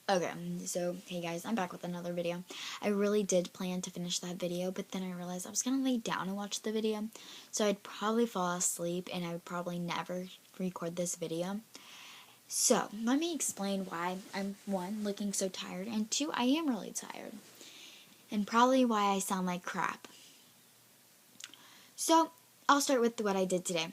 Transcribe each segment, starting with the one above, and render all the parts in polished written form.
Okay, so hey guys, I'm back with another video. I really did plan to finish that video, but then I realized I was gonna lay down and watch the video, so I'd probably fall asleep and I would probably never record this video. So let me explain why I'm, one, looking so tired, and two, I am really tired, and probably why I sound like crap. So I'll start with what I did today.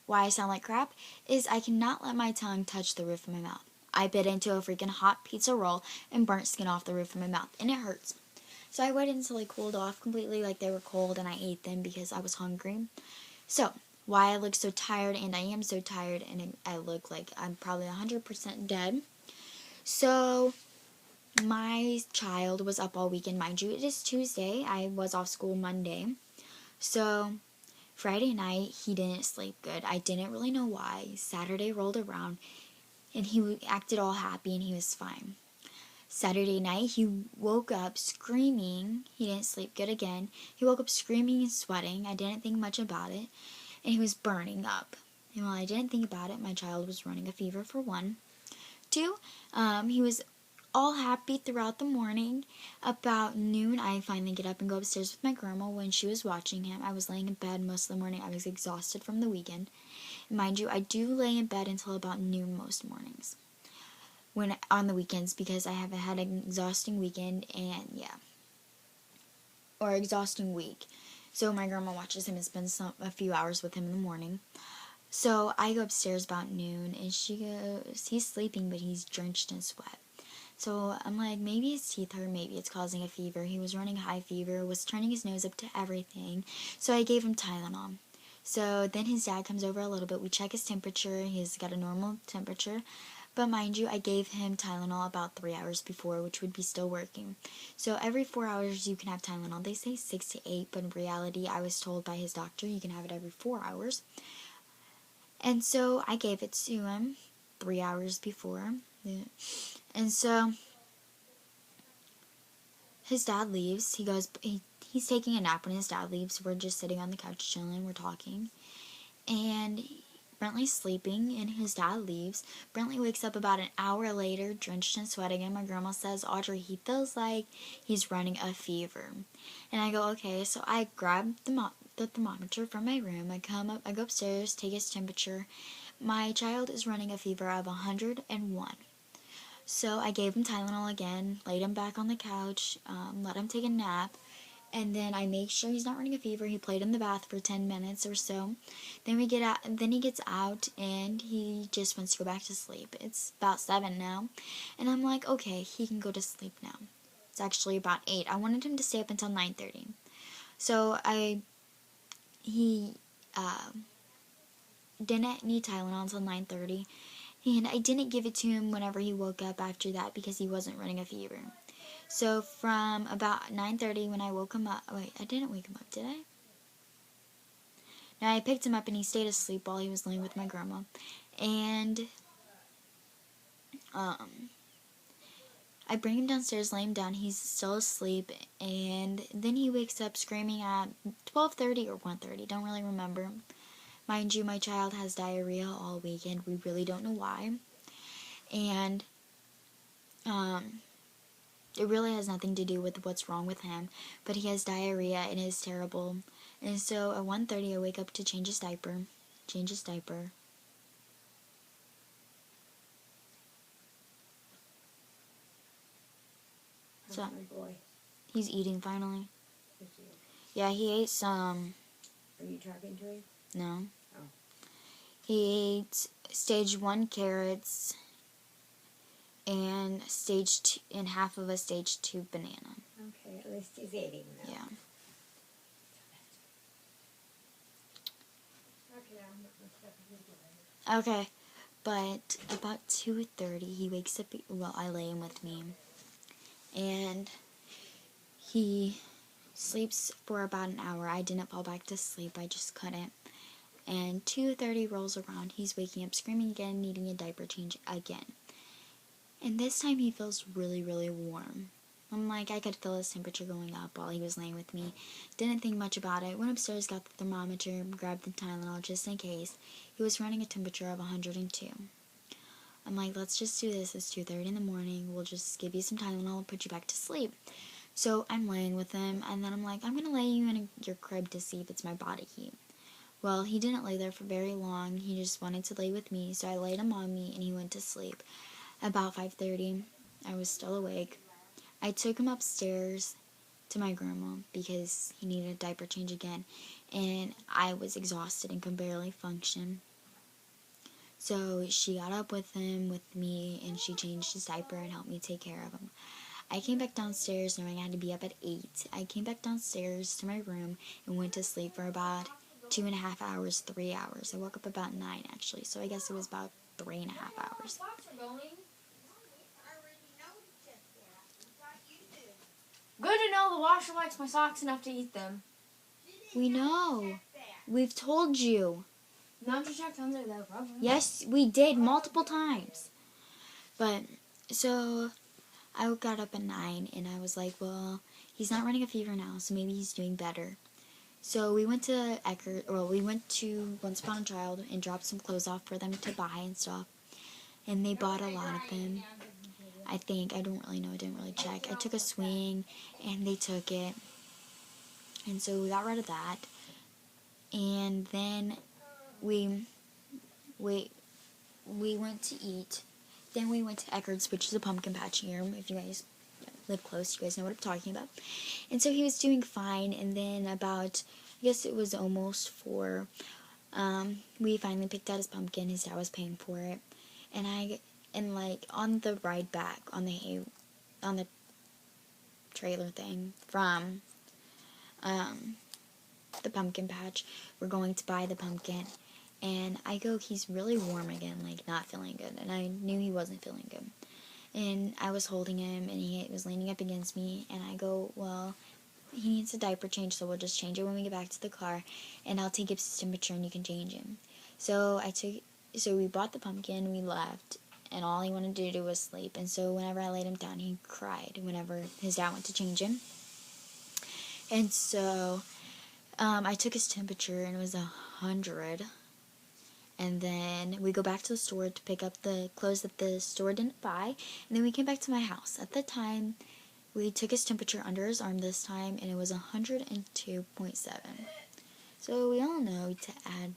Why I sound like crap is I cannot let my tongue touch the roof of my mouth. I bit into a freaking hot pizza roll and burnt skin off the roof of my mouth, and it hurts. So I waited until they cooled off completely, like they were cold, and I ate them because I was hungry. So, why I look so tired, and I am so tired, and I look like I'm probably 100% dead. So, my child was up all weekend. Mind you, it is Tuesday. I was off school Monday. So, Friday night, he didn't sleep good. I didn't really know why. Saturday rolled around, and he acted all happy, and he was fine. Saturday night, he woke up screaming. He didn't sleep good again. He woke up screaming and sweating. I didn't think much about it, and he was burning up. And while I didn't think about it, my child was running a fever for one. Two, he was all happy throughout the morning. About noon, I finally get up and go upstairs with my grandma when she was watching him. I was laying in bed most of the morning. I was exhausted from the weekend. And mind you, I do lay in bed until about noon most mornings. When on the weekends, because I have had an exhausting weekend, and yeah, or exhausting week. So my grandma watches him and spends a few hours with him in the morning. So I go upstairs about noon, and she goes, he's sleeping, but he's drenched in sweat. So I'm like, maybe his teeth hurt, maybe it's causing a fever. He was running high fever, was turning his nose up to everything. So I gave him Tylenol. So then his dad comes over a little bit. We check his temperature. He's got a normal temperature. But mind you, I gave him Tylenol about 3 hours before, which would be still working. So every 4 hours you can have Tylenol. They say 6 to 8, but in reality, I was told by his doctor you can have it every 4 hours. And so I gave it to him 3 hours before. And so his dad leaves. He's taking a nap when his dad leaves. We're just sitting on the couch chilling. We're talking. And Brentley's sleeping, and his dad leaves. Brentley wakes up about an hour later, drenched in sweat again. My grandma says, Audrey, he feels like he's running a fever. And I go, okay. So I grab the thermometer from my room. I go upstairs, take his temperature. My child is running a fever of 101. So I gave him Tylenol again, laid him back on the couch, let him take a nap, and then I make sure he's not running a fever. He played in the bath for 10 minutes or so. Then we get out. Then he gets out, and he just wants to go back to sleep. It's about 7 now, and I'm like, okay, he can go to sleep now. It's actually about 8. I wanted him to stay up until 9:30, so he didn't need Tylenol until 9:30, and I didn't give it to him whenever he woke up after that because he wasn't running a fever. So from about 9:30 when I woke him up, wait, I didn't wake him up, did I? No, I picked him up and he stayed asleep while he was laying with my grandma. And I bring him downstairs, lay him down, he's still asleep, and then he wakes up screaming at 12:30 or 1:30, don't really remember. Mind you, my child has diarrhea all weekend. We really don't know why. And it really has nothing to do with what's wrong with him, but he has diarrhea and it is terrible. And so at 1:30 I wake up to change his diaper. So he's eating finally. Yeah, he ate some. Are you talking to him? No. Oh. He ate stage 1 carrots and half of a stage 2 banana. Okay, at least he's eating though. Yeah. Okay, but about 2:30 he wakes up. Well, I lay him with me, and he sleeps for about an hour. I didn't fall back to sleep. I just couldn't. And 2:30 rolls around. He's waking up screaming again, needing a diaper change again. And this time he feels really, really warm. I'm like, I could feel his temperature going up while he was laying with me. Didn't think much about it. Went upstairs, got the thermometer, grabbed the Tylenol just in case. He was running a temperature of 102. I'm like, let's just do this. It's 2:30 in the morning. We'll just give you some Tylenol and put you back to sleep. So I'm laying with him, and then I'm like, I'm going to lay you in your crib to see if it's my body heat. Well, he didn't lay there for very long. He just wanted to lay with me, so I laid him on me, and he went to sleep. About 5:30, I was still awake. I took him upstairs to my grandma because he needed a diaper change again, and I was exhausted and could barely function. So she got up with him, with me, and she changed his diaper and helped me take care of him. I came back downstairs knowing I had to be up at 8. I came back downstairs to my room and went to sleep for about 2.5 hours, 3 hours. I woke up about 9 actually, so I guess it was about 3.5 hours. Good to know the washer likes my socks enough to eat them. We know. We've told you. Not to check under though, probably. Yes, we did multiple times. But, so, I got up at 9 and I was like, well, he's not running a fever now, so maybe he's doing better. So we went to we went to Once Upon a Child and dropped some clothes off for them to buy and stuff. And they bought a lot of them. I think, I don't really know, I didn't really check. I took a swing and they took it. And so we got rid of that. And then we went to eat. Then we went to Eckerd's, which is a pumpkin patch here. If you guys live close, you guys know what I'm talking about. And so he was doing fine. And then about, I guess it was almost 4, we finally picked out his pumpkin. His dad was paying for it. And like on the ride back on the trailer thing from the pumpkin patch, we're going to buy the pumpkin. And I go, he's really warm again, like not feeling good. And I knew he wasn't feeling good. And I was holding him, and he was leaning up against me. And I go, well, he needs a diaper change, so we'll just change it when we get back to the car. And I'll take his temperature, and you can change him. So we bought the pumpkin, we left, and all he wanted to do was sleep. And so whenever I laid him down, he cried whenever his dad went to change him. And so I took his temperature, and it was 100. And then we go back to the store to pick up the clothes that the store didn't buy. And then we came back to my house. At the time, we took his temperature under his arm this time, and it was 102.7. So we all know to add,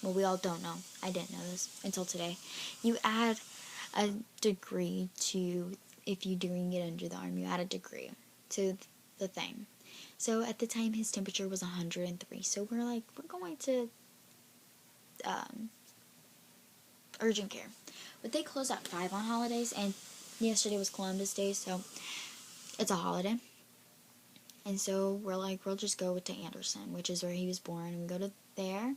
well, we all don't know. I didn't know this until today. You add a degree to, if you're doing it under the arm, you add a degree to the thing. So at the time, his temperature was 103. So we're like, we're going to urgent care. But they close at 5 on holidays, and yesterday was Columbus Day, so it's a holiday. And so we're like, we'll just go to Anderson, which is where he was born. We go to there,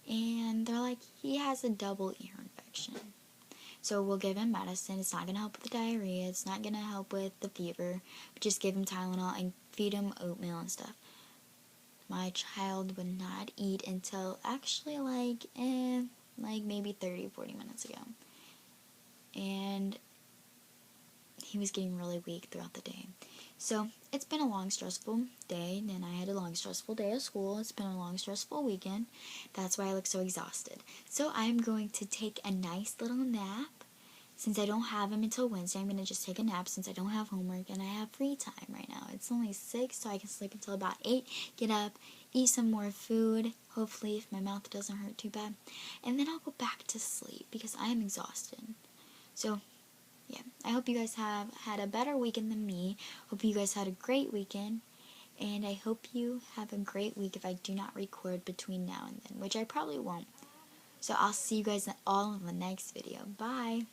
and they're like, he has a double ear infection. So we'll give him medicine. It's not going to help with the diarrhea. It's not going to help with the fever. But just give him Tylenol and feed him oatmeal and stuff. My child would not eat until actually like maybe 30, 40 minutes ago. And he was getting really weak throughout the day. So it's been a long, stressful day, and I had a long, stressful day at school. It's been a long, stressful weekend. That's why I look so exhausted. So I'm going to take a nice little nap. Since I don't have him until Wednesday, I'm going to just take a nap since I don't have homework and I have free time right now. It's only 6, so I can sleep until about 8, get up, eat some more food, hopefully if my mouth doesn't hurt too bad, and then I'll go back to sleep because I am exhausted. So, yeah, I hope you guys have had a better weekend than me. Hope you guys had a great weekend, and I hope you have a great week if I do not record between now and then, which I probably won't. So I'll see you guys all in the next video. Bye!